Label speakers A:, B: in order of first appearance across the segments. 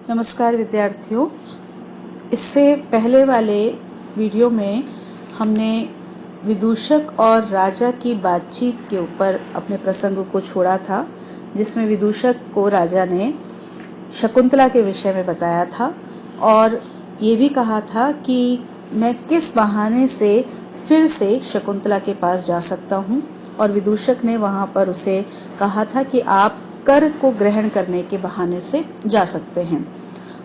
A: नमस्कार विद्यार्थियों। इससे पहले वाले वीडियो में हमने विदूषक और राजा की बातचीत के ऊपर अपने प्रसंग को छोड़ा था, जिसमें विदूषक को राजा ने शकुंतला के विषय में बताया था और ये भी कहा था कि मैं किस बहाने से फिर से शकुंतला के पास जा सकता हूँ। और विदूषक ने वहां पर उसे कहा था कि आप कर को ग्रहण करने के बहाने से जा सकते हैं।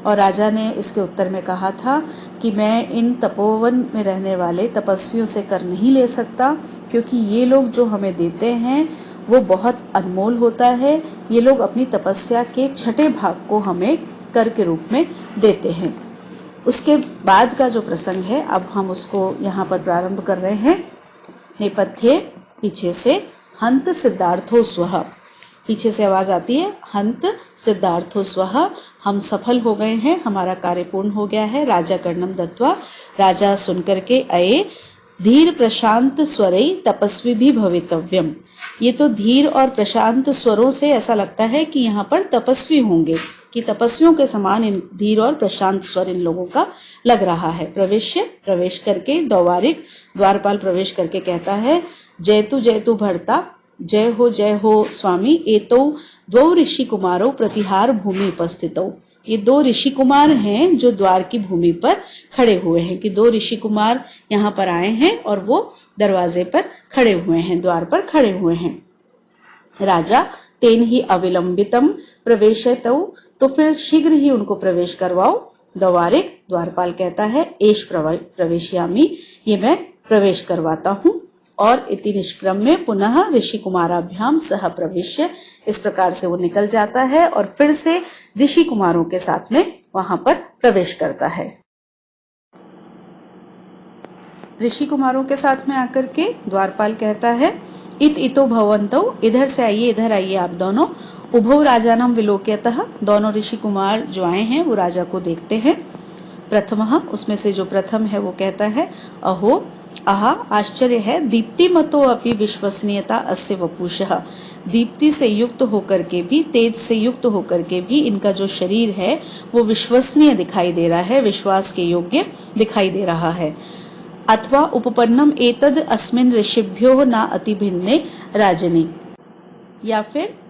A: और राजा ने इसके उत्तर में कहा था कि मैं इन तपोवन में रहने वाले तपस्वियों से कर नहीं ले सकता, क्योंकि ये लोग जो हमें देते हैं वो बहुत अनमोल होता है। ये लोग अपनी तपस्या के छठे भाग को हमें कर के रूप में देते हैं। उसके बाद का जो प्रसंग है, अब हम उसको यहाँ पर प्रारंभ कर रहे हैं। नेपथ्य पीछे से हंत सिद्धार्थो स्वः, पीछे से आवाज आती है हंत सिद्धार्थो स्वः। हम सफल हो गए हैं, हमारा कार्य पूर्ण हो गया है। राजा कर्णम दत्वा, राजा सुनकर के अये धीर प्रशांत स्वरै तपस्वी भी भवितव्यम। ये तो धीर और प्रशांत स्वरों से ऐसा लगता है कि यहाँ पर तपस्वी होंगे, कि तपस्वियों के समान इन धीर और प्रशांत स्वर इन लोगों का लग रहा है। प्रवेश करके द्वारिक, द्वारपाल प्रवेश करके कहता है जयतु भरता, जय हो स्वामी। एतो दो ऋषि कुमारों प्रतिहार भूमि उपस्थितौ। ये दो ऋषि कुमार हैं जो द्वार की भूमि पर खड़े हुए हैं, कि दो ऋषि कुमार यहाँ पर आए हैं और वो दरवाजे पर खड़े हुए हैं, द्वार पर खड़े हुए हैं। राजा तेन ही अविलंबितम प्रवेशतौ, तो फिर शीघ्र ही उनको प्रवेश करवाओ। द्वारिक, द्वारपाल कहता है एष प्रवेशयामि, ये मैं प्रवेश करवाता हूँ। और इति निष्क्रम में पुनः ऋषि कुमाराभ्याम सह प्रवेश्य, इस प्रकार से वो निकल जाता है और फिर से ऋषि कुमारों के साथ में वहां पर प्रवेश करता है। ऋषि कुमारों के साथ में आकर के द्वारपाल कहता है इतो भवन्तौ, इधर से आइए, इधर आइए आप दोनों। उभौ राजानम विलोक्यतः, दोनों ऋषि कुमार जो आए हैं वो राजा को देखते हैं। प्रथमः, उसमें से जो प्रथम है वो कहता है अहो आहा, आश्चर्य है, दीप्तिमतो अपि विश्वसनीयता अस्य वपुषः। दीप्ति से युक्त होकर के भी, तेज से युक्त होकर के भी इनका जो शरीर है वो विश्वसनीय दिखाई दे रहा है, विश्वास के योग्य दिखाई दे रहा है। अथवा उपपन्नम एतद अस्मिन् ऋषिभ्यो न अति भिन्ने राजनी, या फिर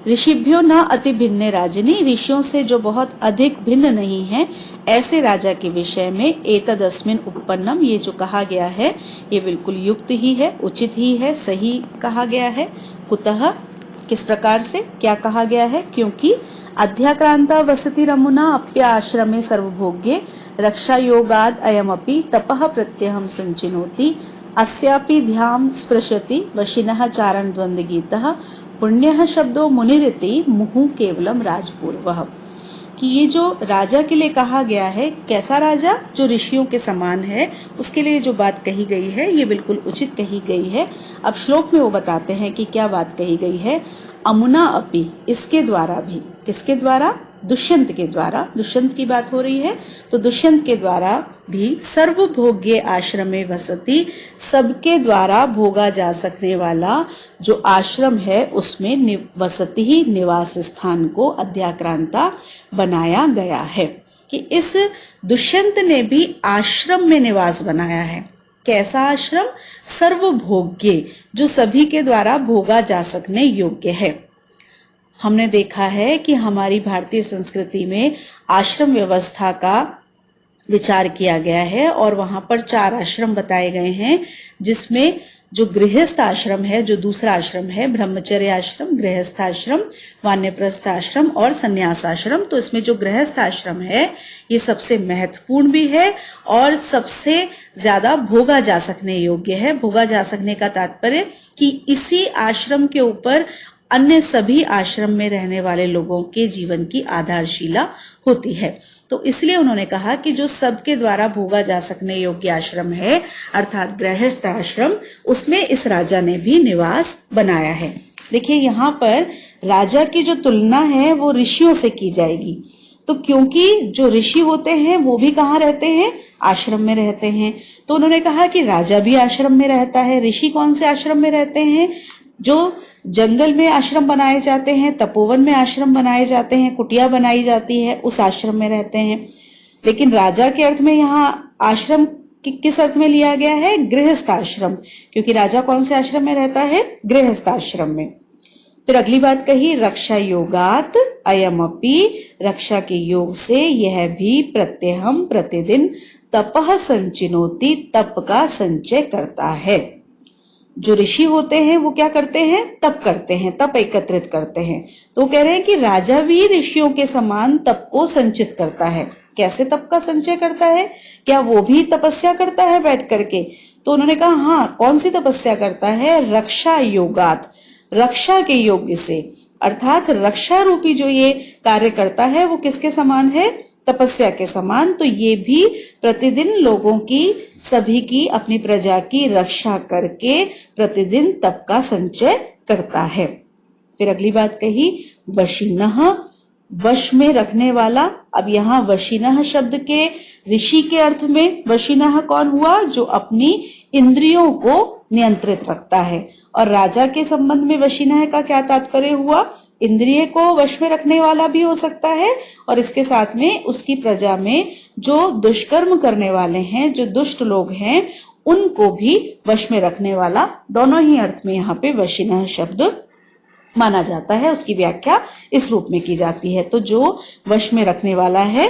A: ऋषिभ्यो न अति भिन्ने राजनी, ऋषियों से जो बहुत अधिक भिन्न नहीं है, ऐसे राजा के विषय में एतद अस्मिन् उपपन्नम, ये जो कहा गया है ये बिल्कुल युक्त ही है, उचित ही है, सही कहा गया है। कुतः, किस प्रकार से, क्या कहा गया है? क्योंकि अध्याक्रांता वसति रमुना अप्य आश्रमे सर्वभोग्ये रक्षा योगाद अयमपि तपः प्रत्यहम संचिनोति अस्यापि ध्यान स्पृशति वशिनः चारण द्वंद्व गीतः पुण्यः शब्दो मुनिरिति मुहु केवलम राजपूर्वः। कि ये जो राजा के लिए कहा गया है, कैसा राजा? जो ऋषियों के समान है, उसके लिए जो बात कही गई है ये बिल्कुल उचित कही गई है। अब श्लोक में वो बताते हैं कि क्या बात कही गई है। अमुना अपि, इसके द्वारा भी, किसके द्वारा? दुष्यंत के द्वारा, दुष्यंत की बात हो रही है, तो दुष्यंत के द्वारा भी सर्वभोग्य आश्रम में वसति, सबके द्वारा भोगा जा सकने वाला जो आश्रम है उसमें वसति ही, निवास स्थान को अध्याक्रांता बनाया गया है। कि इस दुष्यंत ने भी आश्रम में निवास बनाया है। कैसा आश्रम? सर्वभोग्य, जो सभी के द्वारा भोगा जा सकने योग्य है। हमने देखा है कि हमारी भारतीय संस्कृति में आश्रम व्यवस्था का विचार किया गया है और वहां पर 4 आश्रम बताए गए हैं, जिसमें जो गृहस्थ आश्रम है, जो दूसरा आश्रम है, ब्रह्मचर्य आश्रम, गृहस्थ आश्रम, वानप्रस्थ आश्रम और संन्यास आश्रम। तो इसमें जो गृहस्थ आश्रम है ये सबसे महत्वपूर्ण भी है और सबसे ज्यादा भोगा जा सकने योग्य है। भोगा जा सकने का तात्पर्य कि इसी आश्रम के ऊपर अन्य सभी आश्रम में रहने वाले लोगों के जीवन की आधारशिला होती है। तो इसलिए उन्होंने कहा कि जो सबके द्वारा भोगा जा सकने योग्य आश्रम है, अर्थात गृहस्थ आश्रम, उसमें इस राजा ने भी निवास बनाया है। देखिए यहाँ पर राजा की जो तुलना है वो ऋषियों से की जाएगी। तो क्योंकि जो ऋषि होते हैं वो भी कहाँ रहते हैं? आश्रम में रहते हैं। तो उन्होंने कहा कि राजा भी आश्रम में रहता है। ऋषि कौन से आश्रम में रहते हैं? जो जंगल में आश्रम बनाए जाते हैं, तपोवन में आश्रम बनाए जाते हैं, कुटिया बनाई जाती है, उस आश्रम में रहते हैं। लेकिन राजा के अर्थ में यहाँ आश्रम किस अर्थ में लिया गया है? गृहस्थ आश्रम, क्योंकि राजा कौन से आश्रम में रहता है? गृहस्थ आश्रम में। फिर अगली बात कही, रक्षा योगात अयमपि, रक्षा के योग से यह भी प्रत्यहम प्रतिदिन तपः संचिनोति, तप का संचय करता है। जो ऋषि होते हैं वो क्या करते हैं? तप करते हैं, तप एकत्रित करते हैं। तो कह रहे हैं कि राजा भी ऋषियों के समान तप को संचित करता है। कैसे तप का संचय करता है? क्या वो भी तपस्या करता है बैठ करके? तो उन्होंने कहा हाँ, कौन सी तपस्या करता है? रक्षा योगात, रक्षा के योग से, अर्थात रक्षा रूपी जो ये कार्य करता है वो किसके समान है? तपस्या के समान। तो ये भी प्रतिदिन लोगों की, सभी की, अपनी प्रजा की रक्षा करके प्रतिदिन तप का संचय करता है। फिर अगली बात कही, वशिनः, वश में रखने वाला। अब यहाँ वशिनः शब्द के ऋषि के अर्थ में वशिनः कौन हुआ? जो अपनी इंद्रियों को नियंत्रित रखता है। और राजा के संबंध में वशिनः का क्या तात्पर्य हुआ? इंद्रिय को वश में रखने वाला भी हो सकता है, और इसके साथ में उसकी प्रजा में जो दुष्कर्म करने वाले हैं, जो दुष्ट लोग हैं, उनको भी वश में रखने वाला, दोनों ही अर्थ में यहाँ पे वशिनः शब्द माना जाता है। उसकी व्याख्या इस रूप में की जाती है। तो जो वश में रखने वाला है,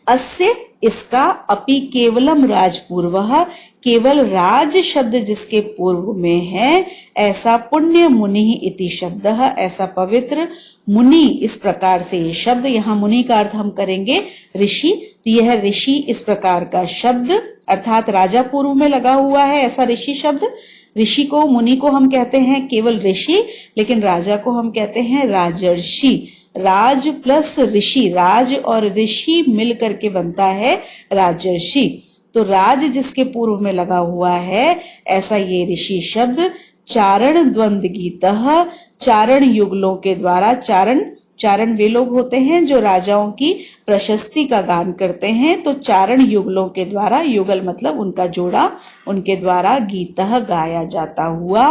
A: अस्य, इसका, अपि केवलम राजपूर्वः, केवल राज शब्द जिसके पूर्व में है, ऐसा पुण्य मुनि इति शब्दः, ऐसा पवित्र मुनि, इस प्रकार से ये शब्द, यहाँ मुनि का अर्थ हम करेंगे ऋषि। तो यह ऋषि इस प्रकार का शब्द, अर्थात राजा पूर्व में लगा हुआ है ऐसा ऋषि शब्द। ऋषि को, मुनि को हम कहते हैं केवल ऋषि, लेकिन राजा को हम कहते हैं राजर्षि। राज प्लस ऋषि, राज और ऋषि मिल करके बनता है राजर्षि। तो राज जिसके पूर्व में लगा हुआ है, ऐसा ये ऋषि शब्द चारण द्वंद्व गीतः, चारण युगलों के द्वारा, चारण वे लोग होते हैं जो राजाओं की प्रशस्ति का गान करते हैं। तो चारण युगलों के द्वारा, युगल मतलब उनका जोड़ा, उनके द्वारा गीतः गाया जाता हुआ,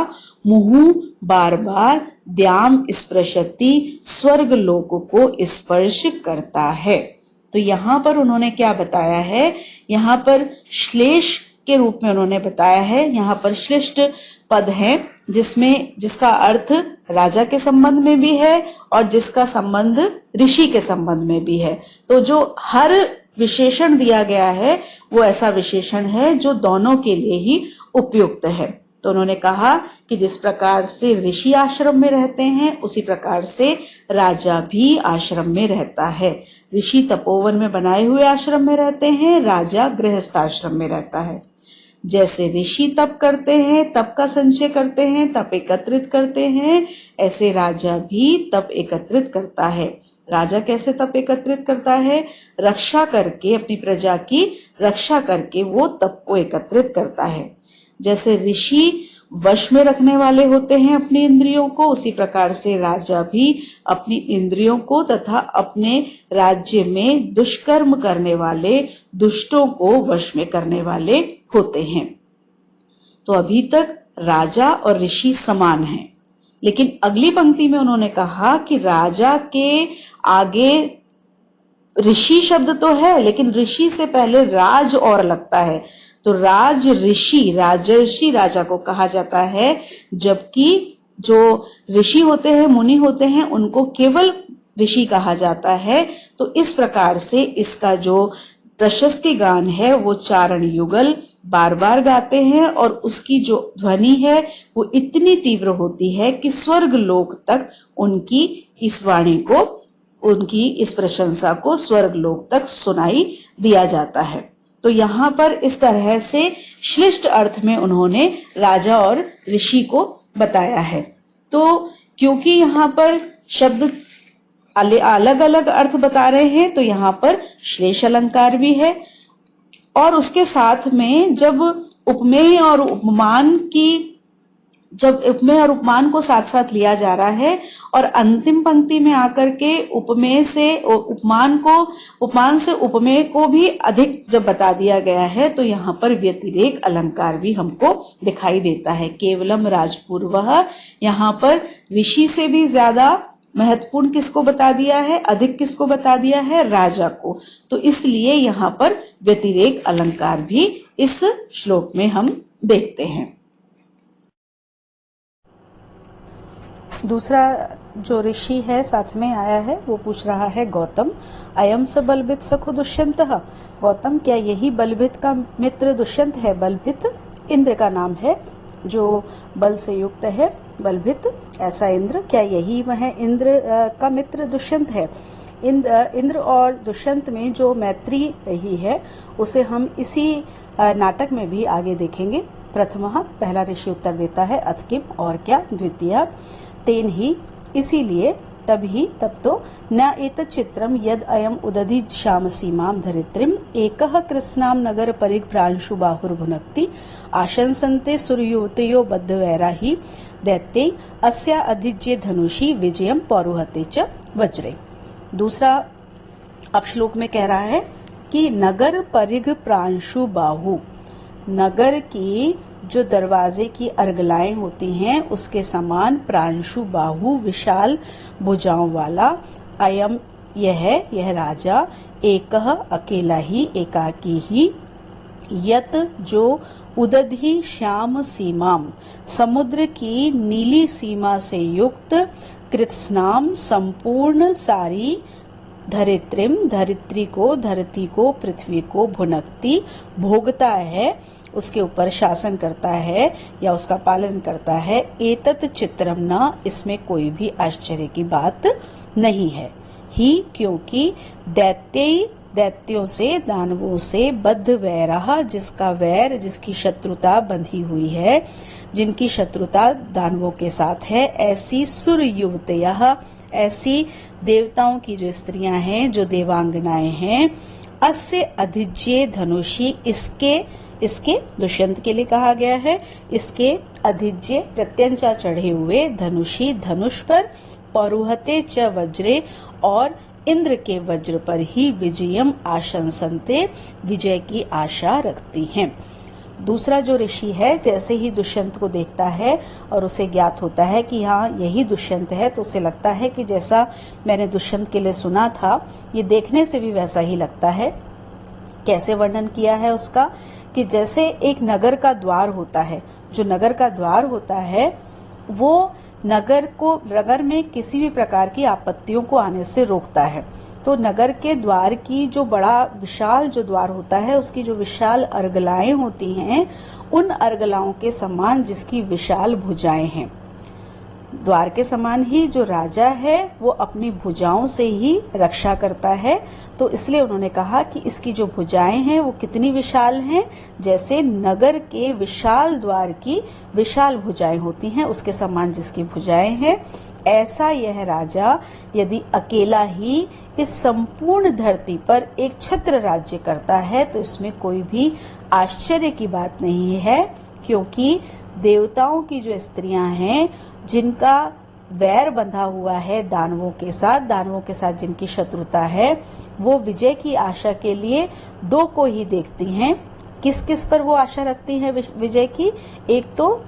A: मुहु बार बार, द्याम स्पृशति, स्वर्ग लोक को स्पर्श करता है। तो यहाँ पर उन्होंने क्या बताया है? यहाँ पर श्लेष के रूप में उन्होंने बताया है। यहाँ पर श्लिष्ट पद है जिसका अर्थ राजा के संबंध में भी है और जिसका संबंध ऋषि के संबंध में भी है। तो जो हर विशेषण दिया गया है वो ऐसा विशेषण है जो दोनों के लिए ही उपयुक्त है। तो उन्होंने कहा कि जिस प्रकार से ऋषि आश्रम में रहते हैं, उसी प्रकार से राजा भी आश्रम में रहता है। ऋषि तपोवन में बनाए हुए आश्रम में रहते हैं, राजा गृहस्थ आश्रम में रहता है। जैसे ऋषि तप करते हैं, तप का संचय करते हैं, तप एकत्रित करते हैं, ऐसे राजा भी तप एकत्रित करता है। राजा कैसे तप एकत्रित करता है? रक्षा करके, अपनी प्रजा की रक्षा करके वो तप को एकत्रित करता है। जैसे ऋषि वश में रखने वाले होते हैं अपनी इंद्रियों को, उसी प्रकार से राजा भी अपनी इंद्रियों को तथा अपने राज्य में दुष्कर्म करने वाले दुष्टों को वश में करने वाले होते हैं। तो अभी तक राजा और ऋषि समान हैं, लेकिन अगली पंक्ति में उन्होंने कहा कि राजा के आगे ऋषि शब्द तो है, लेकिन ऋषि से पहले राज और लगता है। तो राज ऋषि, राजर्षि राजा को कहा जाता है, जबकि जो ऋषि होते हैं, मुनि होते हैं, उनको केवल ऋषि कहा जाता है। तो इस प्रकार से इसका जो प्रशस्ति गान है वो चारण युगल बार बार गाते हैं, और उसकी जो ध्वनि है वो इतनी तीव्र होती है कि स्वर्ग लोक तक उनकी इस वाणी को, उनकी इस प्रशंसा को स्वर्ग लोक तक सुनाई दिया जाता है। तो यहाँ पर इस तरह से श्लिष्ट अर्थ में उन्होंने राजा और ऋषि को बताया है। तो क्योंकि यहाँ पर शब्द अलग अलग अर्थ बता रहे हैं, तो यहाँ पर श्लेष अलंकार भी है, और उसके साथ में जब उपमेय और उपमान की जब उपमेय और उपमान को साथ साथ लिया जा रहा है और अंतिम पंक्ति में आकर के उपमेय से उपमान से उपमेय को भी अधिक जब बता दिया गया है, तो यहाँ पर व्यतिरेक अलंकार भी हमको दिखाई देता है। केवलम राजपूर्वः, यहाँ पर ऋषि से भी ज्यादा महत्वपूर्ण किसको बता दिया है, अधिक किसको बता दिया है, राजा को। तो इसलिए यहाँ पर व्यतिरेक अलंकार भी इस श्लोक में हम देखते हैं।
B: दूसरा जो ऋषि है साथ में आया है वो पूछ रहा है, गौतम अयम स बलभित सखो दुष्यंतः, गौतम क्या यही बलभित का मित्र दुष्यंत है? बलभित इंद्र का नाम है जो बल से युक्त है, बलभित ऐसा इंद्र, क्या यही वह इंद्र का मित्र दुष्यंत है? इंद्र और दुष्यंत में जो मैत्री रही है उसे हम इसी नाटक में भी आगे देखेंगे। प्रथमः, पहला ऋषि उत्तर देता है, अथ किम, और क्या? द्वितीय, तेन ही, इसीलिए, तब तो न एतत् चित्रम यद अयम उदधि श्याम सीमाम धरित्रीम एकः कृत्स्नाम नगर परिप्रांशु बाहुर्भुनक्ति आशंसन्ते सूर्योतयो बद्धवैराहि दैत्ये अस्या अधिज्य धनुषी विजयम पौरुहते च वज्रे। दूसरा अब श्लोक में कह रहा है कि नगर परिघ प्रांशु बाहु, नगर की जो दरवाजे की अर्गलाएं होती हैं उसके समान प्रांशु बाहु, विशाल भुजाओं वाला, अयम यह राजा, एकह अकेला ही, एकाकी ही, यत जो उदधि श्याम सीमाम, समुद्र की नीली सीमा से युक्त, कृत्स्नाम संपूर्ण सारी, धरित्रीम धरित्री को, धरती को, पृथ्वी को, भुनक्ति भोगता है, उसके ऊपर शासन करता है या उसका पालन करता है। एतत् चित्रम न, इसमें कोई भी आश्चर्य की बात नहीं है। ही, क्योंकि दैत्यों से, दानवों से, बद्ध वैरः, जिसका वैर, जिसकी शत्रुता बंधी हुई है, जिनकी शत्रुता दानवों के साथ है, ऐसी सुर युवतयः, ऐसी देवताओं की जो स्त्रियां हैं, जो देवांगनाएं हैं, अस्य अधिज्य धनुषी, इसके दुष्यंत के लिए कहा गया है, इसके अधिज्य प्रत्यंचा चढ़े हुए, धनुषी धनुष पर, पौरुहते च वज्रे, और इंद्र के वज्र पर ही, विजयम आशंसन्ते, विजय की आशा रखती हैं। दूसरा जो ऋषि है जैसे ही दुष्यंत को देखता है और उसे ज्ञात होता है कि हाँ यही दुष्यंत है, तो उसे लगता है कि जैसा मैंने दुष्यंत के लिए सुना था ये देखने से भी वैसा ही लगता है। कैसे वर्णन किया है उसका, कि जैसे एक नगर का द्वार होता है, जो नगर का द्वार होता है वो नगर में किसी भी प्रकार की आपत्तियों को आने से रोकता है। तो नगर के द्वार की जो बड़ा विशाल जो द्वार होता है उसकी जो विशाल अर्गलाएं होती हैं, उन अर्गलाओं के समान जिसकी विशाल भुजाएं हैं, द्वार के समान ही जो राजा है वो अपनी भुजाओं से ही रक्षा करता है। तो इसलिए उन्होंने कहा कि इसकी जो भुजाएं हैं वो कितनी विशाल हैं, जैसे नगर के विशाल द्वार की विशाल भुजाएं होती हैं, उसके समान जिसकी भुजाएं हैं, ऐसा यह राजा यदि अकेला ही इस संपूर्ण धरती पर एक छत्र राज्य करता है तो इसमें कोई भी आश्चर्य की बात नहीं है, क्योंकि देवताओं की जो स्त्रियां हैं जिनका वैर बंधा हुआ है दानवों के साथ जिनकी शत्रुता है, वो विजय की आशा के लिए दो को ही देखती हैं। किस किस पर वो आशा रखती हैं विजय की? एक तो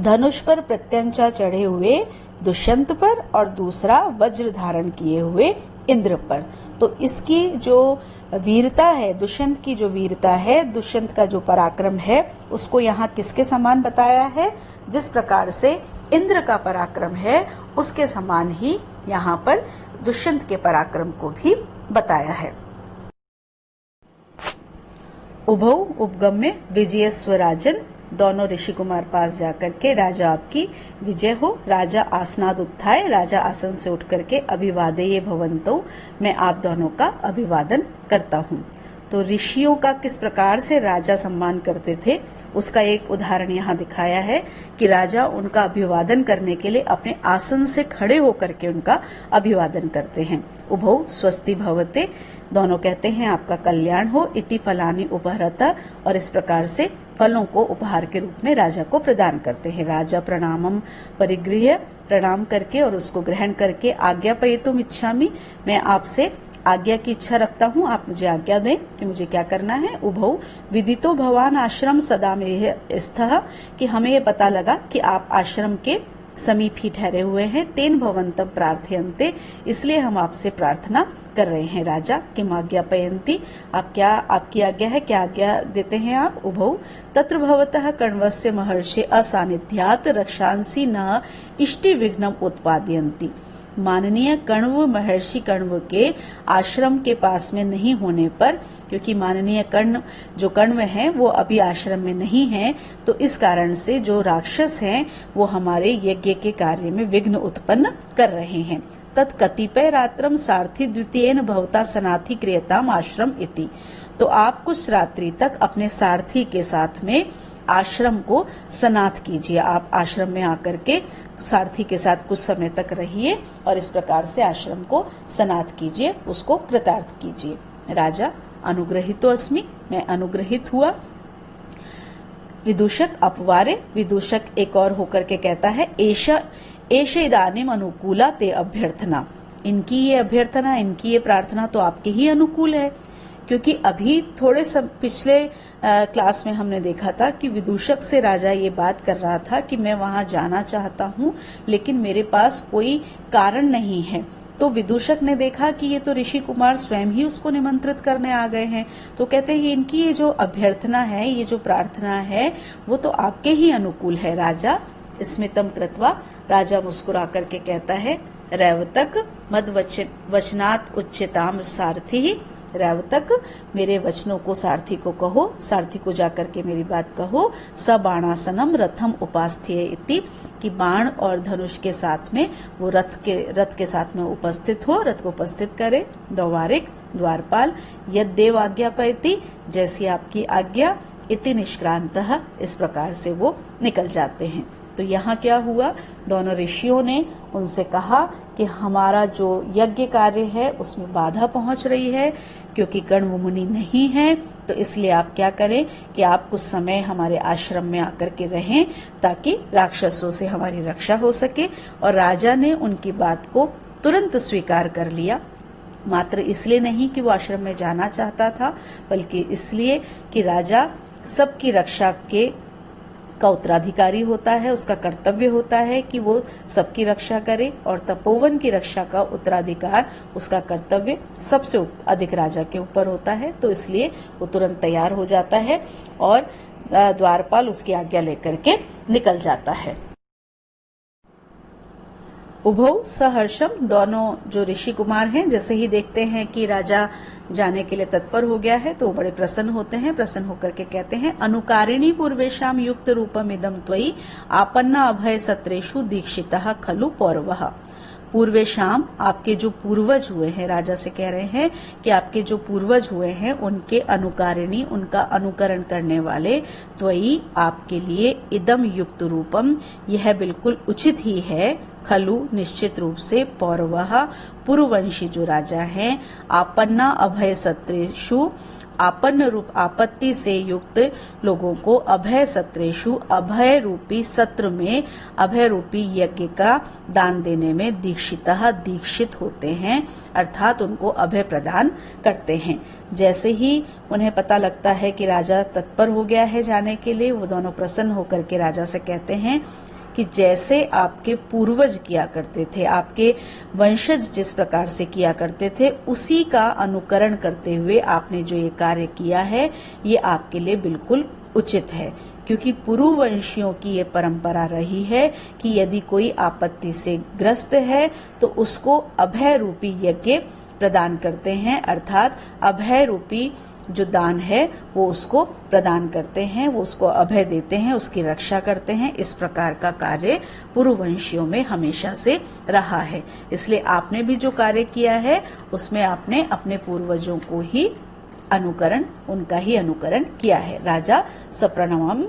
B: धनुष पर प्रत्यंचा चढ़े हुए दुष्यंत पर, और दूसरा वज्र धारण किए हुए इंद्र पर। तो इसकी जो वीरता है, दुष्यंत की जो वीरता है, दुष्यंत का जो पराक्रम है, उसको यहाँ किसके समान बताया है? जिस प्रकार से इंद्र का पराक्रम है उसके समान ही यहाँ पर दुष्यंत के पराक्रम को भी बताया है। उभौ उपगम में विजय स्वराजन, दोनों ऋषि कुमार पास जाकर के राजा आपकी विजय हो। राजा आसनाद उत्थाय, राजा आसन से उठ करके अभिवादये भवंतो, मैं आप दोनों का अभिवादन करता हूँ। तो ऋषियों का किस प्रकार से राजा सम्मान करते थे उसका एक उदाहरण यहाँ दिखाया है कि राजा उनका अभिवादन करने के लिए अपने आसन से खड़े होकर के उनका अभिवादन करते हैं। उभौ स्वस्ति भवते, दोनों कहते हैं आपका कल्याण हो, इति फलानि उपहरता, और इस प्रकार से फलों को उपहार के रूप में राजा को प्रदान करते हैं। राजा प्रणामम परिगृह्य, प्रणाम करके और उसको ग्रहण करके, आज्ञापयितुम इच्छामि, मैं आपसे आज्ञा की इच्छा रखता हूँ, आप मुझे आज्ञा दें कि मुझे क्या करना है। उभौ विदितो भवान आश्रम सदा में स्थः, कि हमें ये पता लगा कि आप आश्रम के समीप ही ठहरे हुए हैं। तेन भवंतम प्रार्थयन्ते, इसलिए हम आपसे प्रार्थना कर रहे हैं। राजा किम आज्ञापयन्ति, आप क्या, आपकी आज्ञा है, क्या आज्ञा देते हैं आप। उभौ तत्र भवतः कण्वस्य महर्षि असान्निध्यात् रक्षांसि न इष्टि विघ्नम उत्पादयन्ति, माननीय कण्व महर्षि कण्व के आश्रम के पास में नहीं होने पर, क्योंकि माननीय कण्व हैं वो अभी आश्रम में नहीं हैं, तो इस कारण से जो राक्षस हैं वो हमारे यज्ञ के कार्य में विघ्न उत्पन्न कर रहे हैं। तत् कतिपय रात्रम सारथी द्वितीयेन भवता सनाथि क्रियताम आश्रम इति, तो आप कुछ रात्रि तक अपने सारथी के साथ में आश्रम को सनाथ कीजिए। आप आश्रम में आकर के सारथी के साथ कुछ समय तक रहिए और इस प्रकार से आश्रम को सनाथ कीजिए, उसको कृतार्थ कीजिए। राजा अनुग्रहितो अस्मि, मैं अनुग्रहित हुआ। विदूषक अपवारे, विदूषक एक और होकर के कहता है, एष इदानीम अनुकूला ते अभ्यर्थना, इनकी ये अभ्यर्थना, इनकी ये प्रार्थना तो आपके ही अनुकूल है, क्योंकि अभी थोड़े पिछले क्लास में हमने देखा था कि विदूषक से राजा ये बात कर रहा था कि मैं वहां जाना चाहता हूँ लेकिन मेरे पास कोई कारण नहीं है। तो विदूषक ने देखा कि ये तो ऋषि कुमार स्वयं ही उसको निमंत्रित करने आ गए हैं, तो कहते हैं इनकी ये जो अभ्यर्थना है, ये जो प्रार्थना है, वो तो आपके ही अनुकूल है। राजा स्मितम कृत्वा, राजा मुस्कुरा करके कहता है, रैवतक मद वचनात् उच्चताम सारथी, रैवतक मेरे वचनों को सारथी को कहो, सारथी को जाकर के मेरी बात कहो। स बाणासनम रथम उपास्थ्य इति, कि बाण और धनुष के साथ में वो रथ के साथ में उपस्थित हो, रथ को उपस्थित करे। द्वारिक द्वारपाल, यद देव आज्ञापयति, जैसी आपकी आज्ञा, इति निष्क्रांतः, इस प्रकार से वो निकल जाते हैं। तो यहाँ क्या हुआ, दोनों ऋषियों ने उनसे कहा कि हमारा जो यज्ञ कार्य है उसमें बाधा पहुंच रही है, क्योंकि कण्व मुनि नहीं है, तो इसलिए आप क्या करें कि आप कुछ समय हमारे आश्रम में आकर के रहें ताकि राक्षसों से हमारी रक्षा हो सके। और राजा ने उनकी बात को तुरंत स्वीकार कर लिया, मात्र इसलिए नहीं कि वो आश्रम में जाना चाहता था, बल्कि इसलिए कि राजा सबकी रक्षा का उत्तराधिकारी होता है, उसका कर्तव्य होता है कि वो सबकी रक्षा करे, और तपोवन की रक्षा का उत्तराधिकार, उसका कर्तव्य सबसे अधिक राजा के ऊपर होता है। तो इसलिए वो तुरंत तैयार हो जाता है और द्वारपाल उसकी आज्ञा लेकर के निकल जाता है। उभौ सहर्षम, दोनों जो ऋषि कुमार हैं, जैसे ही देखते हैं कि राजा जाने के लिए तत्पर हो गया है तो वो बड़े प्रसन्न होते हैं। प्रसन्न होकर के कहते हैं, अनुकारिणी पूर्वेशाम युक्त रूपम इदम त्वयि आपन्ना अभय सत्रेषु दीक्षितः खलु पौरवः। पूर्वेशाम, आपके जो पूर्वज हुए हैं, राजा से कह रहे हैं कि आपके जो पूर्वज हुए हैं उनके अनुकारिणी, उनका अनुकरण करने वाले, त्वयि आपके लिए, इदम युक्त रूपम, यह बिल्कुल उचित ही है, खलु निश्चित रूप से, पौरवः पुरुवंशी जो राजा हैं, आपन्ना अभय सत्रेषु, आपन्न रूप आपत्ति से युक्त लोगों को, अभय सत्रेषु, अभय रूपी सत्र में, अभय रूपी यज्ञ का दान देने में, दीक्षितः दीक्षित होते हैं, अर्थात उनको अभय प्रदान करते हैं। जैसे ही उन्हें पता लगता है कि राजा तत्पर हो गया है जाने के लिए, वो दोनों प्रसन्न होकर के राजा से कहते हैं कि जैसे आपके पूर्वज किया करते थे, आपके वंशज जिस प्रकार से किया करते थे, उसी का अनुकरण करते हुए आपने जो ये कार्य किया है, ये आपके लिए बिल्कुल उचित है। क्योंकि पुरुवंशियों की ये परंपरा रही है कि यदि कोई आपत्ति से ग्रस्त है तो उसको अभय रूपी यज्ञ प्रदान करते हैं, अर्थात अभय रूपी जो दान है वो उसको प्रदान करते हैं, वो उसको अभय देते हैं, उसकी रक्षा करते हैं। इस प्रकार का कार्य पुरुवंशियों में हमेशा से रहा है। इसलिए आपने भी जो कार्य किया है उसमें आपने अपने पूर्वजों को ही अनुकरण, उनका ही अनुकरण किया है। राजा सप्रणमम,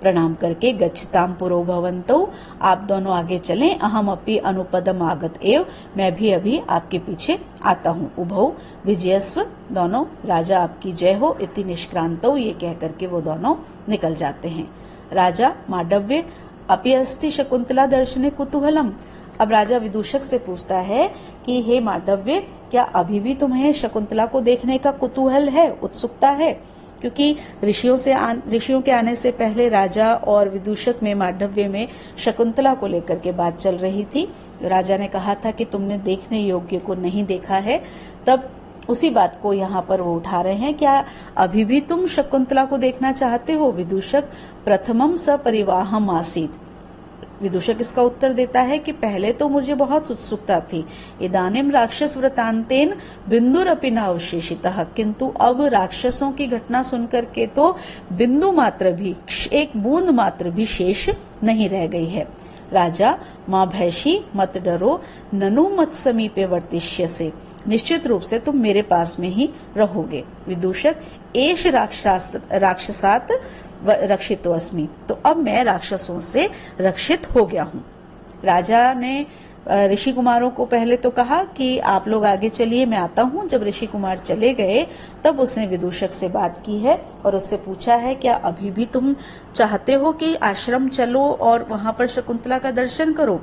B: प्रणाम करके, गच्छताम पुरो भवन्तौ, आप दोनों आगे चलें, अहम अपि अनुपदम आगत एव, मैं भी अभी आपके पीछे आता हूँ। उभौ विजयस्व, दोनों, राजा आपकी जय हो, इति निष्क्रांतौ, ये कह करके वो दोनों निकल जाते हैं। राजा मांडव्य अपि अस्ति शकुंतला दर्शने कुतूहलम, अब राजा विदूषक से पूछता है कि हे मांडव्य, क्या अभी भी तुम्हें शकुंतला को देखने का कुतूहल है, उत्सुकता है? क्योंकि ऋषियों के आने से पहले राजा और विदूषक में, मांडव्य में शकुंतला को लेकर के बात चल रही थी। राजा ने कहा था कि तुमने देखने योग्य को नहीं देखा है, तब उसी बात को यहाँ पर वो उठा रहे हैं, क्या अभी भी तुम शकुंतला को देखना चाहते हो? विदूषक प्रथमम सपरिवाहम आसीत, विदूषक इसका उत्तर देता है कि पहले तो मुझे बहुत उत्सुकता थी, इदानीम राक्षस वृतांतेन बिंदुरपि न अवशेषितः, किंतु अब राक्षसों की घटना सुनकर के तो बिंदु मात्र भी, एक बूंद मात्र भी शेष नहीं रह गई है। राजा माँ भैषी, मत डरो, ननु मत समीपे वर्तिष्यसे, निश्चित रूप से तुम मेरे पास में ही रहोगे। विदूषक एष राक्षसात रक्षितो अस्मि, तो अब मैं राक्षसों से रक्षित हो गया हूँ। राजा ने ऋषि कुमारों को पहले तो कहा कि आप लोग आगे चलिए, मैं आता हूँ। जब ऋषि कुमार चले गए तब उसने विदूषक से बात की है और उससे पूछा है, क्या अभी भी तुम चाहते हो कि आश्रम चलो और वहां पर शकुंतला का दर्शन करो?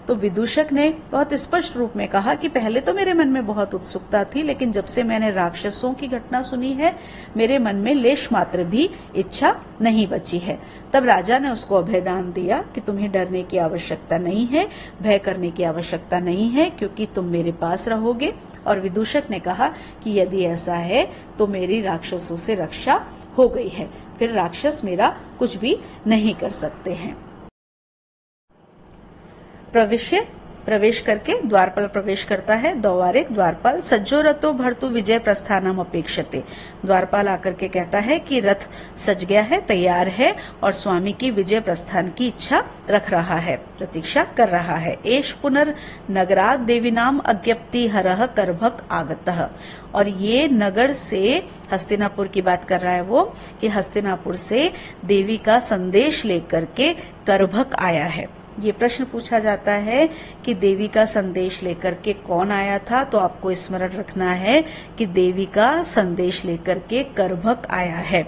B: तो विदूषक ने बहुत स्पष्ट रूप में कहा कि पहले तो मेरे मन में बहुत उत्सुकता थी, लेकिन जब से मैंने राक्षसों की घटना सुनी है, मेरे मन में लेश मात्र भी इच्छा नहीं बची है। तब राजा ने उसको अभयदान दिया कि तुम्हें डरने की आवश्यकता नहीं है, भय करने की आवश्यकता नहीं है, क्योंकि तुम मेरे पास रहोगे। और विदूषक ने कहा कि यदि ऐसा है तो मेरी राक्षसों से रक्षा हो गई है, फिर राक्षस मेरा कुछ भी नहीं कर सकते हैं। प्रवेश करके द्वारपाल प्रवेश करता है। द्वारिक द्वारपाल सज्जो रतो भर्तु विजय प्रस्थानम अपेक्षते, द्वारपाल आकर के कहता है कि रथ सज गया है, तैयार है और स्वामी की विजय प्रस्थान की इच्छा रख रहा है, प्रतीक्षा कर रहा है। एष पुनर् नगरात् देवी नाम अज्ञप्ति हरः करभक आगतः, और ये नगर से, हस्तिनापुर की बात कर रहा है वो, कि हस्तिनापुर से देवी का संदेश लेकर के करभक आया है। ये प्रश्न पूछा जाता है कि देवी का संदेश लेकर के कौन आया था, तो आपको स्मरण रखना है कि देवी का संदेश लेकर के करभक आया है।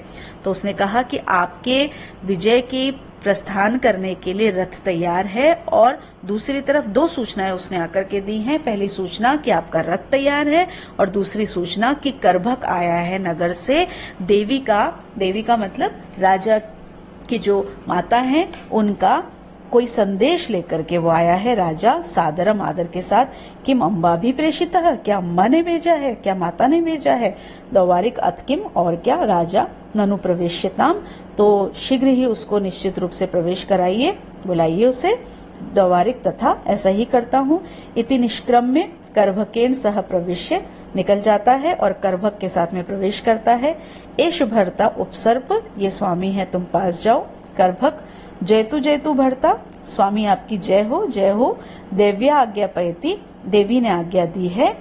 B: तो उसने कहा कि आपके विजय की प्रस्थान करने के लिए रथ तैयार है, और दूसरी तरफ दो सूचनाएं उसने आकर के दी हैं। पहली सूचना कि आपका रथ तैयार है, और दूसरी सूचना कि करभक आया है नगर से। देवी का मतलब राजा की जो माता है उनका कोई संदेश लेकर के वो आया है। राजा सादरम, आदर के साथ, किम अम्बा भी प्रेषित है, क्या अम्बा ने भेजा है, क्या माता ने भेजा है? द्वारिक अथ किम, और क्या? राजा ननु प्रवेश्यताम, तो शीघ्र ही उसको निश्चित रूप से प्रवेश कराइए, बुलाइए उसे। द्वारिक तथा, ऐसा ही करता हूँ। इति निष्क्रम्य करभकेन सह प्रवेश्य, निकल जाता है और करभक के साथ में प्रवेश करता है। एष भर्ता उपसर्प, ये स्वामी है, तुम पास जाओ। करभक जयतु जयतु भर्ता, स्वामी आपकी जय हो, जय हो। देव्या आज्ञापयति, देवी ने आज्ञा दी है।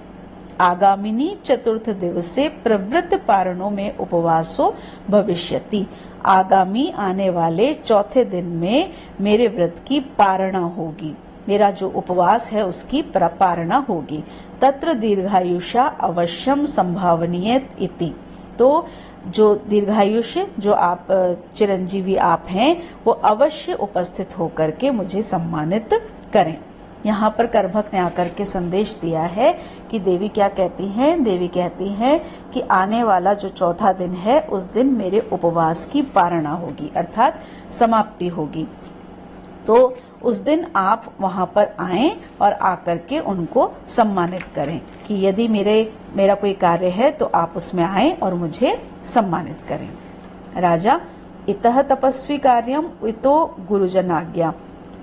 B: आगामिनी चतुर्थ दिवसे प्रवृत्त पारणों में उपवासो भविष्यति, आगामी आने वाले चौथे दिन में मेरे व्रत की पारणा होगी, मेरा जो उपवास है उसकी पारणा होगी। तत्र दीर्घायुषा अवश्यम संभावनीय इति, तो जो दीर्घायुष्य, जो आप चिरंजीवी आप हैं, वो अवश्य उपस्थित होकर के मुझे सम्मानित करें। यहाँ पर करभक ने आकर के संदेश दिया है कि देवी क्या कहती हैं? देवी कहती हैं कि आने वाला जो चौथा दिन है उस दिन मेरे उपवास की पारणा होगी, अर्थात समाप्ति होगी। तो उस दिन आप वहां पर आएं और आकर के उनको सम्मानित करें कि यदि मेरा कोई कार्य है तो आप उसमें आएं और मुझे सम्मानित करें। राजा इतः तपस्वी कार्यम इतो गुरुजन आज्ञा,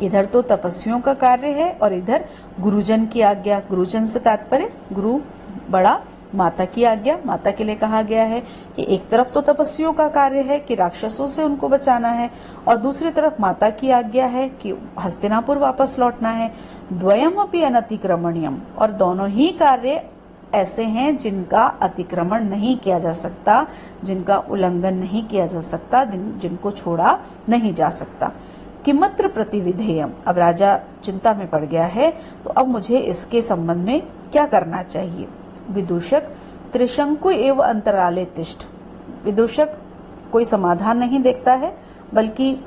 B: इधर तो तपस्वियों का कार्य है और इधर गुरुजन की आज्ञा। गुरुजन से तात्पर्य गुरु बड़ा, माता की आज्ञा, माता के लिए कहा गया है कि एक तरफ तो तपस्वियों का कार्य है कि राक्षसों से उनको बचाना है, और दूसरी तरफ माता की आज्ञा है कि हस्तिनापुर वापस लौटना है। द्वयम अपि अनतिक्रमणीयम, और दोनों ही कार्य ऐसे हैं जिनका अतिक्रमण नहीं किया जा सकता, जिनका उल्लंघन नहीं किया जा सकता, जिनको छोड़ा नहीं जा सकता। किमत्र प्रतिविधेयम, अब राजा चिंता में पड़ गया है, तो अब मुझे इसके संबंध में क्या करना चाहिए। विदूषक त्रिशंकु एवं अंतराले तिष्ठ, विदूषक कोई समाधान नहीं देखता है, बल्कि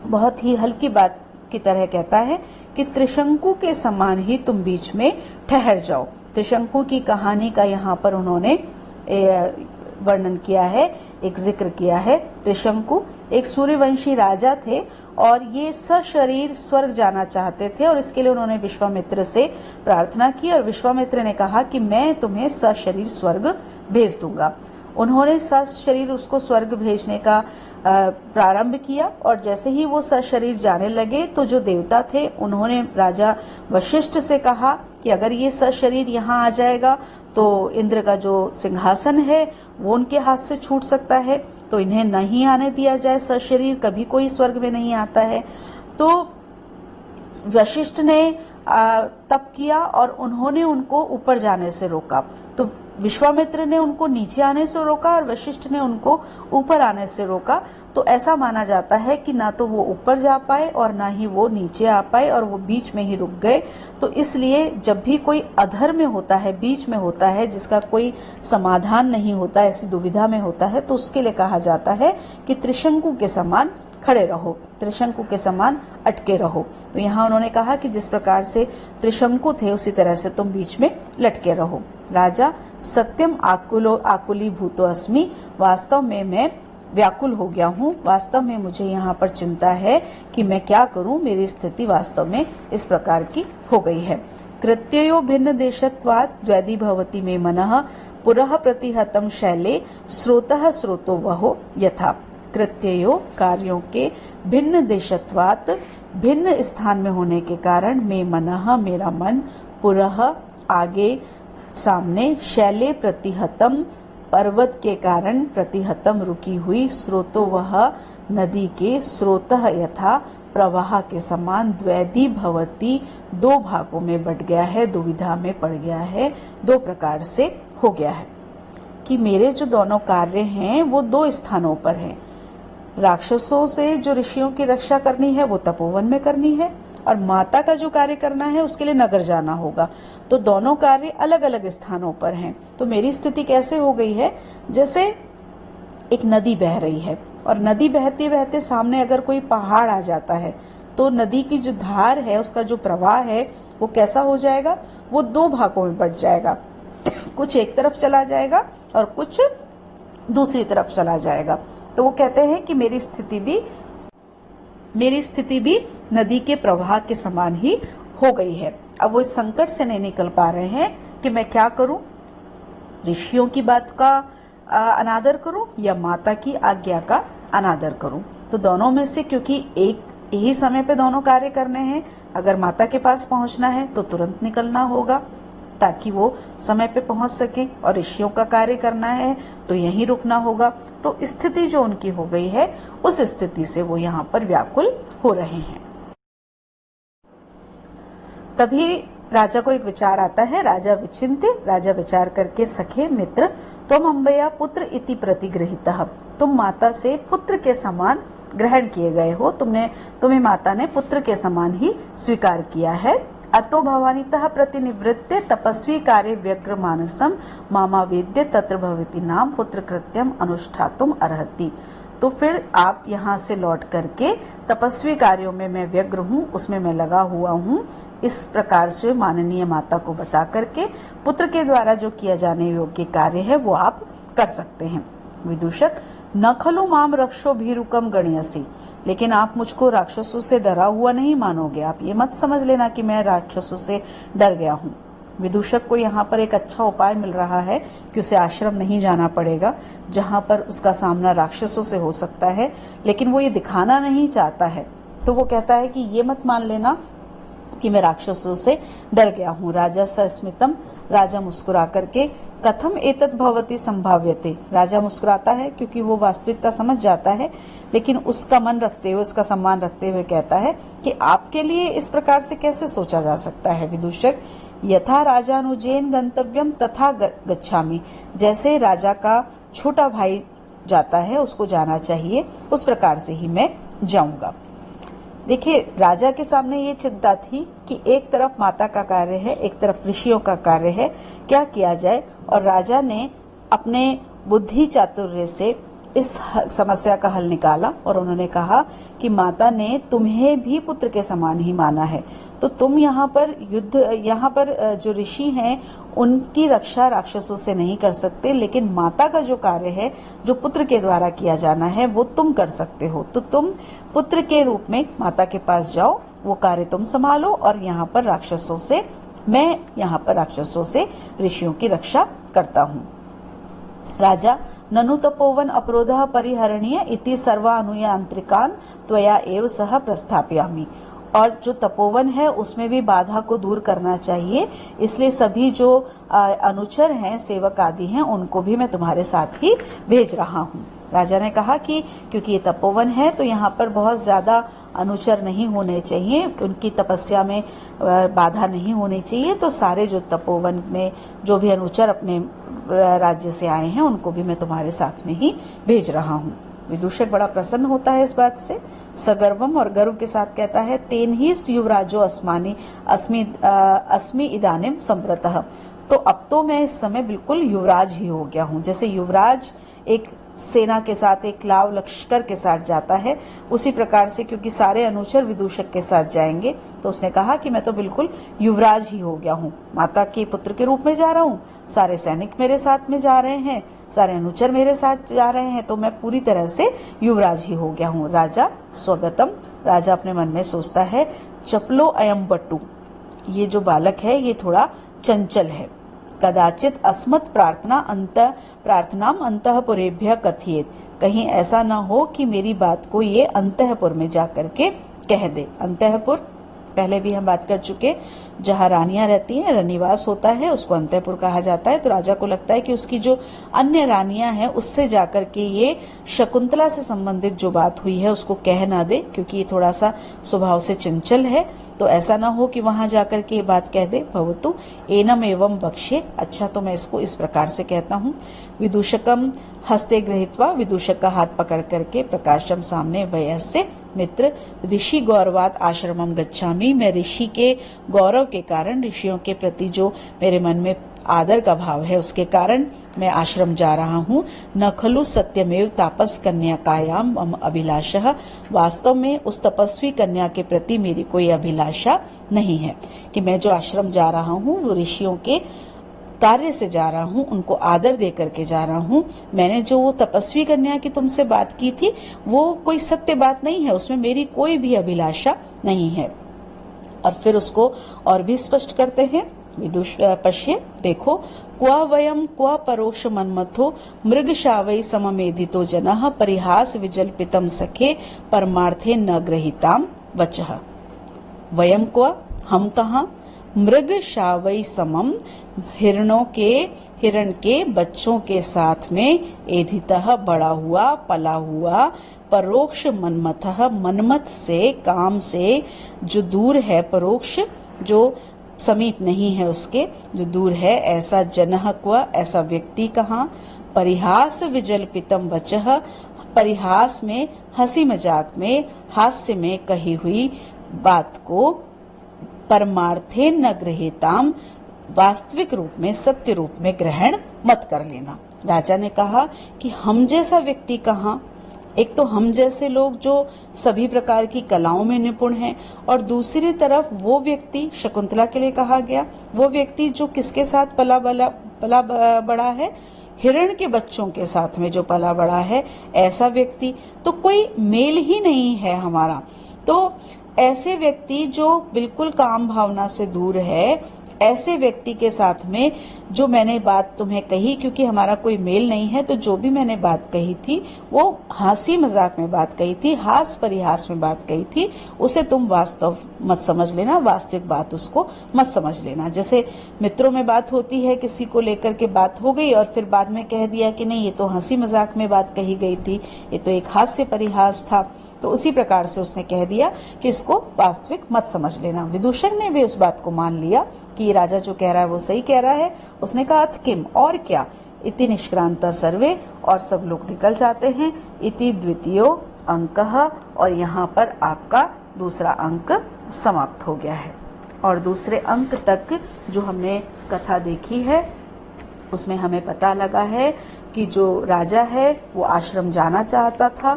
B: बहुत ही हल्की बात की तरह कहता है कि त्रिशंकु के समान ही तुम बीच में ठहर जाओ। त्रिशंकु की कहानी का यहाँ पर उन्होंने वर्णन किया है, एक जिक्र किया है। त्रिशंकु एक सूर्यवंशी राजा थे और ये सशरीर स्वर्ग जाना चाहते थे, और इसके लिए उन्होंने विश्वामित्र से प्रार्थना की, और विश्वामित्र ने कहा कि मैं तुम्हें सशरीर स्वर्ग भेज दूंगा। उन्होंने सशरीर उसको स्वर्ग भेजने का प्रारंभ किया, और जैसे ही वो सशरीर जाने लगे तो जो देवता थे उन्होंने राजा वशिष्ठ से कहा कि अगर ये सशरीर यहाँ आ जाएगा तो इंद्र का जो सिंहासन है वो उनके हाथ से छूट सकता है, तो इन्हें नहीं आने दिया जाए। सशरीर कभी कोई स्वर्ग में नहीं आता है। तो वशिष्ठ ने तप किया और उन्होंने उनको ऊपर जाने से रोका। तो विश्वामित्र ने उनको नीचे आने से रोका और वशिष्ठ ने उनको ऊपर आने से रोका। तो ऐसा माना जाता है कि ना तो वो ऊपर जा पाए और ना ही वो नीचे आ पाए, और वो बीच में ही रुक गए। तो इसलिए जब भी कोई अधर में होता है, बीच में होता है, जिसका कोई समाधान नहीं होता, ऐसी दुविधा में होता है, तो उसके लिए कहा जाता है कि त्रिशंकु के समान खड़े रहो, त्रिशंकु के समान अटके रहो। तो यहाँ उन्होंने कहा कि जिस प्रकार से त्रिशंकु थे उसी तरह से तुम बीच में लटके रहो। राजा सत्यम आकुली भूतो अस्मि, वास्तव में मैं व्याकुल हो गया हूँ, वास्तव में मुझे यहाँ पर चिंता है कि मैं क्या करूँ, मेरी स्थिति वास्तव में इस प्रकार की हो गई है। कृत्यो भिन्न देशत्वात् द्वैधी भवति मे मनः पुरः प्रतिहतम शैले स्रोतः स्रोतो वहो यथा। कृत्यो कार्यों के भिन्न देशत्वात् भिन्न स्थान में होने के कारण मे मनः मेरा मन पुरः आगे सामने शैले प्रतिहतम पर्वत के कारण प्रतिहतम रुकी हुई स्रोतो वह नदी के स्रोतः यथा प्रवाह के समान द्वैधी भवती दो भागों में बट गया है, दुविधा में पड़ गया है, दो प्रकार से हो गया है कि मेरे जो दोनों कार्य हैं वो दो स्थानों पर हैं। राक्षसों से जो ऋषियों की रक्षा करनी है वो तपोवन में करनी है, और माता का जो कार्य करना है उसके लिए नगर जाना होगा। तो दोनों कार्य अलग अलग स्थानों पर हैं। तो मेरी स्थिति कैसे हो गई है, जैसे एक नदी बह रही है और नदी बहते बहते सामने अगर कोई पहाड़ आ जाता है तो नदी की जो धार है, उसका जो प्रवाह है वो कैसा हो जाएगा, वो दो भागों में बट जाएगा। कुछ एक तरफ चला जाएगा और कुछ दूसरी तरफ चला जाएगा। तो वो कहते हैं कि मेरी स्थिति भी नदी के प्रवाह के समान ही हो गई है। अब वो इस संकट से नहीं निकल पा रहे हैं कि मैं क्या करूं, ऋषियों की बात का अनादर करूं या माता की आज्ञा का अनादर करूं। तो दोनों में से, क्योंकि एक ही समय पे दोनों कार्य करने हैं, अगर माता के पास पहुंचना है तो तुरंत निकलना होगा ताकि वो समय पे पहुंच सके, और ऋषियों का कार्य करना है तो यहीं रुकना होगा। तो स्थिति जो उनकी हो गई है, उस स्थिति से वो यहाँ पर व्याकुल हो रहे हैं। तभी राजा को एक विचार आता है। राजा विचार करके सखे मित्र तुम अम्बया पुत्र इति प्रतिगृहीतः, तुम माता से पुत्र के समान ग्रहण किए गए हो, तुम्हें माता ने पुत्र के समान ही स्वीकार किया है। अतो भवानीतः प्रतिनिवृत्ते तपस्वी कार्य व्यग्र मानसम मामा वेद्य तत्र भवति नाम पुत्र कृत्यम अनुष्ठातुम अर्हति। तो फिर आप यहाँ से लौट करके तपस्वी कार्यों में मैं व्यग्र हूँ, उसमें मैं लगा हुआ हूँ, इस प्रकार से माननीय माता को बता करके पुत्र के द्वारा जो किया जाने योग्य कार्य है वो आप कर सकते हैं। विदूषक न खलु माम रक्षो भीरुकम गण्यसि, लेकिन आप मुझको राक्षसों से डरा हुआ नहीं मानोगे। आप ये मत समझ लेना कि मैं राक्षसों से डर गया हूँ। विदूषक को यहाँ पर एक अच्छा उपाय मिल रहा है कि उसे आश्रम नहीं जाना पड़ेगा जहाँ पर उसका सामना राक्षसों से हो सकता है, लेकिन वो ये दिखाना नहीं चाहता है। तो वो कहता है कि ये मत मान लेना कि मैं राक्षसों से डर गया हूँ। राजा सस्मितम, राजा मुस्कुरा करके, कथम एतत् भवति संभाव्यते, राजा मुस्कुराता है क्योंकि वो वास्तविकता समझ जाता है, लेकिन उसका मन रखते हुए, उसका सम्मान रखते हुए कहता है कि आपके लिए इस प्रकार से कैसे सोचा जा सकता है। विदूषक यथा राजानुजेन गंतव्यम तथा गच्छामि, जैसे राजा का छोटा भाई जाता है उसको जाना चाहिए, उस प्रकार से ही मैं जाऊंगा। देखिए, राजा के सामने ये चिंता थी कि एक तरफ माता का कार्य है, एक तरफ ऋषियों का कार्य है, क्या किया जाए। और राजा ने अपने बुद्धि चातुर्य से इस समस्या का हल निकाला और उन्होंने कहा कि माता ने तुम्हें भी पुत्र के समान ही माना है, तो तुम यहाँ पर जो ऋषि हैं उनकी रक्षा राक्षसों से नहीं कर सकते, लेकिन माता का जो कार्य है जो पुत्र के द्वारा किया जाना है वो तुम कर सकते हो। तो तुम पुत्र के रूप में माता के पास जाओ, वो कार्य तुम संभालो, और मैं यहाँ पर राक्षसों से ऋषियों की रक्षा करता हूँ। राजा, ननु तपोवन अपरोधः परिहरणीय इति सर्वानुयांत्रिकान् त्वया एव सह प्रस्थापयामि। और जो तपोवन है उसमें भी बाधा को दूर करना चाहिए, इसलिए सभी जो अनुचर हैं, सेवक आदि हैं, उनको भी मैं तुम्हारे साथ ही भेज रहा हूँ। राजा ने कहा कि क्योंकि ये तपोवन है तो यहाँ पर बहुत ज्यादा अनुचर नहीं होने चाहिए, उनकी तपस्या में बाधा नहीं होनी चाहिए, तो सारे जो तपोवन में जो भी अनुचर अपने राज्य से आए हैं उनको भी मैं तुम्हारे साथ में ही भेज रहा हूँ। विदूषक बड़ा प्रसन्न होता है इस बात से, सगर्वम और गर्व के साथ कहता है, तेन ही युवराजो अस्मि इदानीम संप्रतः। तो अब तो मैं इस समय बिल्कुल युवराज ही हो गया हूँ। जैसे युवराज एक सेना के साथ, एक लाव लश्कर के साथ जाता है, उसी प्रकार से क्योंकि सारे अनुचर विदूषक के साथ जाएंगे तो उसने कहा कि मैं तो बिल्कुल युवराज ही हो गया हूँ, माता के पुत्र के रूप में जा रहा हूँ, सारे सैनिक मेरे साथ में जा रहे हैं, सारे अनुचर मेरे साथ जा रहे हैं, तो मैं पूरी तरह से युवराज ही हो गया हूँ। राजा स्वगतम, राजा अपने मन में सोचता है, चपलो अयम बट्टू, ये जो बालक है ये थोड़ा चंचल है, कदाचित अस्मत् प्रार्थनाम अंतःपुरेभ्यः कथयेत्, कहीं ऐसा न हो कि मेरी बात को ये अंतःपुर में जाकर के कह दे। अंतःपुर पहले भी हम बात कर चुके, जहाँ रानियां रहती हैं, रनिवास होता है, उसको अंतःपुर कहा जाता है। तो राजा को लगता है कि उसकी जो अन्य रानियां हैं उससे जाकर के ये शकुंतला से संबंधित जो बात हुई है उसको कह ना दे, क्योंकि ये थोड़ा सा स्वभाव से चंचल है, तो ऐसा ना हो कि वहां जाकर के ये बात कह दे। भवतु एनम एवं बक्ष्ये, अच्छा तो मैं इसको इस प्रकार से कहता हूँ। विदूषकम हस्ते गृहीत्वा, विदूषक का हाथ पकड़ करके, प्रकाशम सामने वयस्य मित्र ऋषि गौरवात आश्रमम गच्छामि, मैं ऋषि के गौरव के कारण, ऋषियों के प्रति जो मेरे मन में आदर का भाव है उसके कारण मैं आश्रम जा रहा हूँ। न खलु सत्यमेव तापस कन्याकायाम मम अभिलाषः, वास्तव में उस तपस्वी कन्या के प्रति मेरी कोई अभिलाषा नहीं है कि मैं जो आश्रम जा रहा हूँ वो ऋषियों के कार्य से जा रहा हूँ, उनको आदर दे करके जा रहा हूँ। मैंने जो वो तपस्वी कन्या की तुमसे बात की थी वो कोई सत्य बात नहीं है, उसमें मेरी कोई भी अभिलाषा नहीं है। और फिर उसको और भी स्पष्ट करते हैं, पश्य देखो, क्वा वयम क्वा परोक्ष मन्मथो मृगशावै सममेधितो जनः परिहास विजल्पितम सखे परमार्थे न ग्रहीताम वचः। वयम क्वा, हम कहाँ, मृगशावै समम, हिरण के बच्चों के साथ में, एधितः बड़ा हुआ, पला हुआ, परोक्ष मनमथः, मनमथ से, काम से जो दूर है, परोक्ष जो समीप नहीं है उसके, जो दूर है, ऐसा जनः क्व, ऐसा व्यक्ति कहाँ, परिहास विजल्पितम वचः, परिहास में, हंसी मजाक में, हास्य में कही हुई बात को, परमार्थे न गृहीताम, वास्तविक रूप में, सत्य रूप में ग्रहण मत कर लेना। राजा ने कहा कि हम जैसा व्यक्ति कहाँ, एक तो हम जैसे लोग जो सभी प्रकार की कलाओं में निपुण हैं, और दूसरी तरफ वो व्यक्ति, शकुंतला के लिए कहा गया, वो व्यक्ति जो किसके साथ पला बड़ा है, हिरण के बच्चों के साथ में जो पला बड़ा है, ऐसा व्यक्ति, तो कोई मेल ही नहीं है हमारा। तो ऐसे व्यक्ति जो बिल्कुल काम भावना से दूर है, ऐसे व्यक्ति के साथ में जो मैंने बात तुम्हें कही, क्योंकि हमारा कोई मेल नहीं है, तो जो भी मैंने बात कही थी वो हंसी मजाक में बात कही थी, हास परिहास में बात कही थी, उसे तुम वास्तव मत समझ लेना, वास्तविक बात उसको मत समझ लेना। जैसे मित्रों में बात होती है, किसी को लेकर के बात हो गई और फिर बाद में कह दिया कि नहीं ये तो हंसी मजाक में बात कही गई थी, ये तो एक हास्य परिहास था, तो उसी प्रकार से उसने कह दिया कि इसको वास्तविक मत समझ लेना। विदूषक ने भी उस बात को मान लिया कि ये राजा जो कह रहा है वो सही कह रहा है। उसने कहा अथ किम, और क्या, इति निष्क्रांता सर्वे, और सब लोग निकल जाते हैं। इति द्वितीयो अंकः, और यहाँ पर आपका दूसरा अंक समाप्त हो गया है। और दूसरे अंक तक जो हमने कथा देखी है उसमें हमें पता लगा है कि जो राजा है वो आश्रम जाना चाहता था,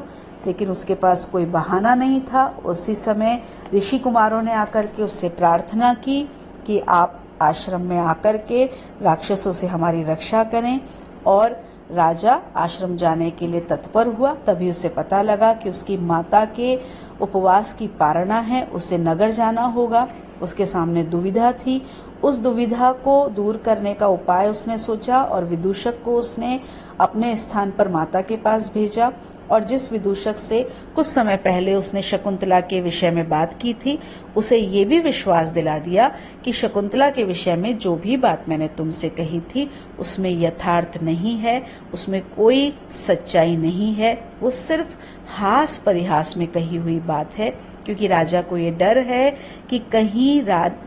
B: लेकिन उसके पास कोई बहाना नहीं था। उसी समय ऋषि कुमारों ने आकर के उससे प्रार्थना की कि आप आश्रम में आकर के राक्षसों से हमारी रक्षा करें, और राजा आश्रम जाने के लिए तत्पर हुआ। तभी उसे पता लगा कि उसकी माता के उपवास की पारणा है, उसे नगर जाना होगा। उसके सामने दुविधा थी। उस दुविधा को दूर करने का उपाय उसने सोचा और विदूषक को उसने अपने स्थान पर माता के पास भेजा। और जिस विदूषक से कुछ समय पहले उसने शकुंतला के विषय में बात की थी, उसे ये भी विश्वास दिला दिया कि शकुंतला के विषय में जो भी बात मैंने तुमसे कही थी उसमें यथार्थ नहीं है, उसमें कोई सच्चाई नहीं है, वो सिर्फ हास परिहास में कही हुई बात है। क्योंकि राजा को ये डर है कि कहीं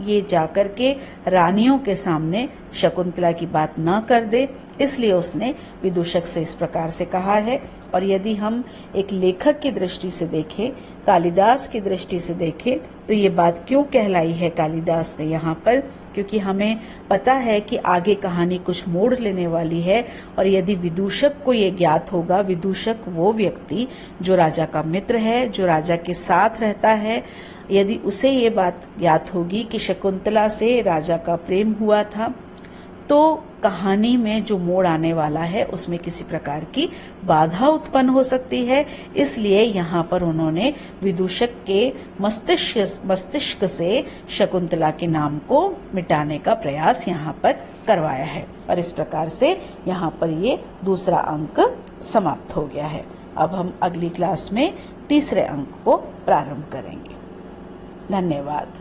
B: ये जाकर के रानियों के सामने शकुंतला की बात न कर दे, इसलिए उसने विदूषक से इस प्रकार से कहा है। और यदि हम एक लेखक की दृष्टि से देखें, कालिदास की दृष्टि से देखें, तो ये बात क्यों कहलाई है कालिदास ने यहाँ पर, क्योंकि हमें पता है कि आगे कहानी कुछ मोड़ लेने वाली है। और यदि विदूषक को ये ज्ञात होगा, विदूषक वो व्यक्ति जो राजा का मित्र है, जो राजा के साथ रहता है, यदि उसे ये बात ज्ञात होगी कि शकुंतला से राजा का प्रेम हुआ था, तो कहानी में जो मोड़ आने वाला है उसमें किसी प्रकार की बाधा उत्पन्न हो सकती है। इसलिए यहाँ पर उन्होंने विदूषक के मस्तिष्क से शकुंतला के नाम को मिटाने का प्रयास यहाँ पर करवाया है। और इस प्रकार से यहाँ पर ये दूसरा अंक समाप्त हो गया है। अब हम अगली क्लास में तीसरे अंक को प्रारंभ करेंगे। धन्यवाद।